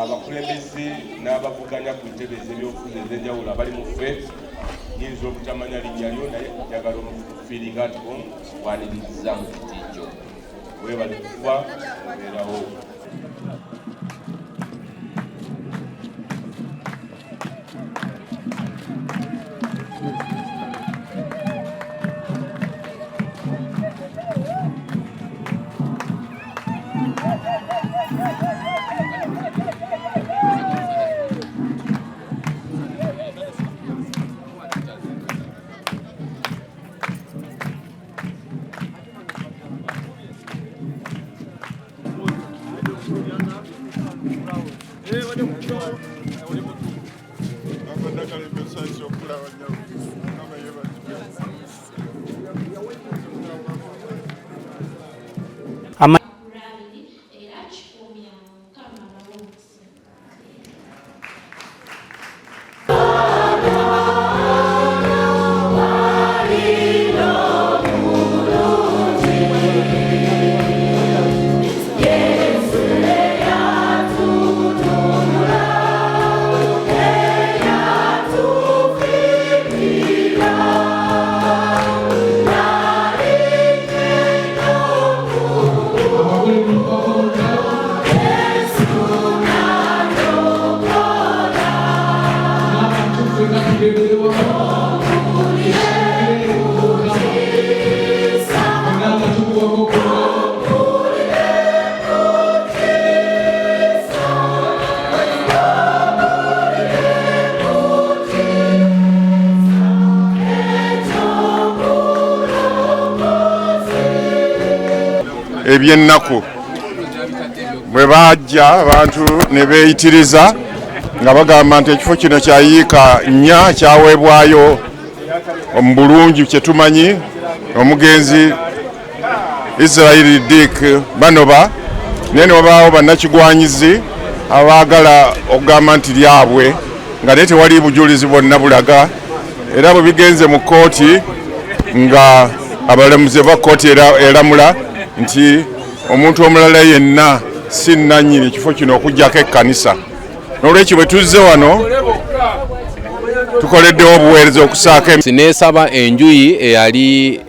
abakulembeze n'abavuganya ku ntebe ez'ebyobufuzi ez'enjawulo abali mu ffe nyinza obutamanya linnya lyo naye njagala feeling at home waniriza mu kitiikyo weebale kuba obeerawo. Ebyennaku bwe bajja abantu ne beeyitiriza nga bagamba nti ekifo kino kyayiika nnya kyaweebwayo mu bulungi kye tumanyi omugenzi Israel Dick Banoba, naye ne wabaawo bannakigwanyizi abaagala okugamba nti lyabwe nga naye tewali bujulizi bwonna bulaga, era bwe bigenze mu kkooti nga abalamuzi ba kkooti eramula nti omuntu omulala yenna si nannyini ekifo kino okuggyako ekkanisa. N'olwekyo bwe tuzze wano tukoleddewo obuweereza okusaako. Sineesaba enjuyi eyali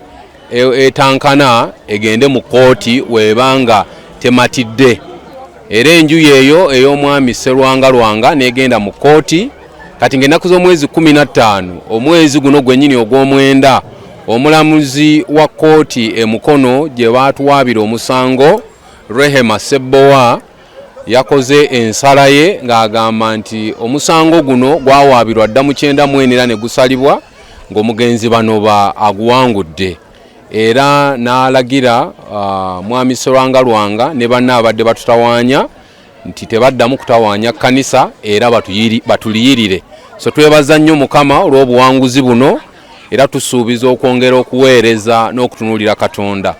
etankana egende mu kkooti webanga tematidde, era enjuyi eyo ey'omwami Sserwanga Lwanga n'egenda mu kkooti. Kati ng'ennaku z'omwezi 15 omwezi guno gwennyini ogw'omwenda, omulamuzi wa kkooti emukono gye baatuwaabira omusango Rehema Sebowa yakoze ensala ye ng'agamba nti omusango guno gwawaabirwa dda mu 94 era ne gusalibwa ng'omugenzi Banoba aguwangudde, era n'alagira mwami Sserwanga Lwanga ne banne abadde batutawaanya nti tebaddamu kutawaanya kkanisa era batuliyirire. So twebaza nnyo Mukama olw'obuwanguzi buno, era tusuubiza okwongera okuweereza n'okutunuulira Katonda.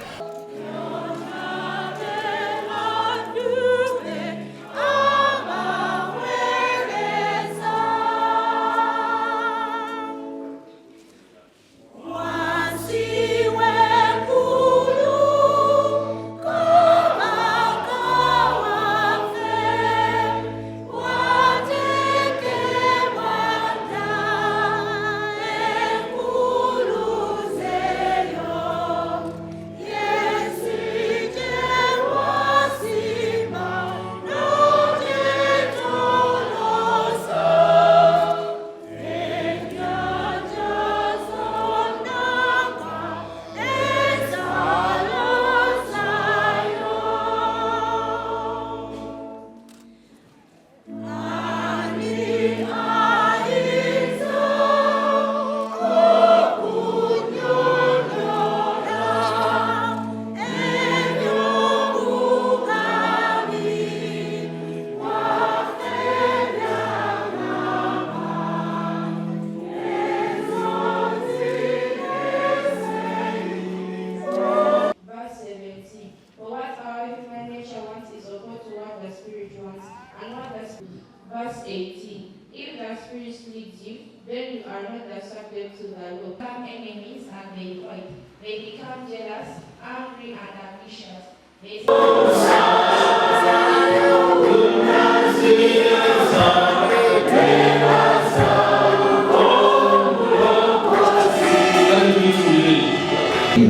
Verse 18. If the Spirit leads you, then you are not subject to the law. Become enemies and they fight. They become jealous, angry, and ambitious. They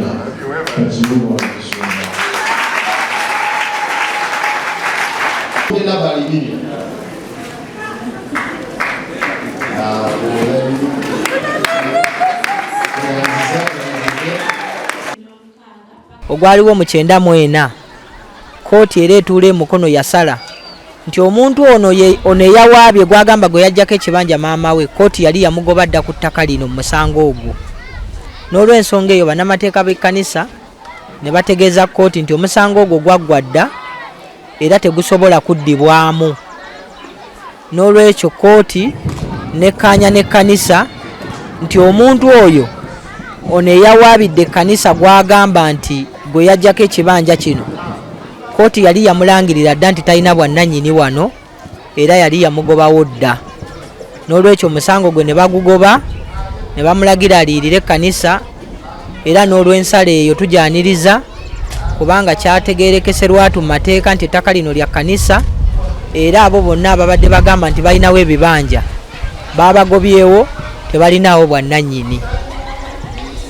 Kagira Kazungu wa Kisumba. Kuna balibini. Ogwaliwo mu 94 kooti era etuula emukono yasala nti omuntu ono eyawaabye gwagamba gwe yajjako ekibanja maama we kooti yali yamugoba dda ku ttaka lino mu musango ogwo. N'olw'ensonga eyo bannamateeka b'ekkanisa ne bategeeza kooti nti omusango ogwo gwaggwa dda era tegusobola kuddibwamu. N'olwekyo kooti nekkaanya n'ekkanisa nti omuntu oyo ono eyawaabidde ekkanisa gwagamba nti gwe yajjako ekibanja kino kooti yali yamulangirira dda nti talina bwannannyini wano era yali yamugobawo dda. N'olwekyo omusango gwe ne bagugoba ne bamulagira aliirire ekkanisa era n'olw'ensala eyo tujyaniriza kubanga kyategeerekeserwatu mu mateeka nti ettaka lino lya kkanisa era abo bonna ababadde bagamba nti balinawo ebibanja babagobyewo tebalinawo bwannannyini.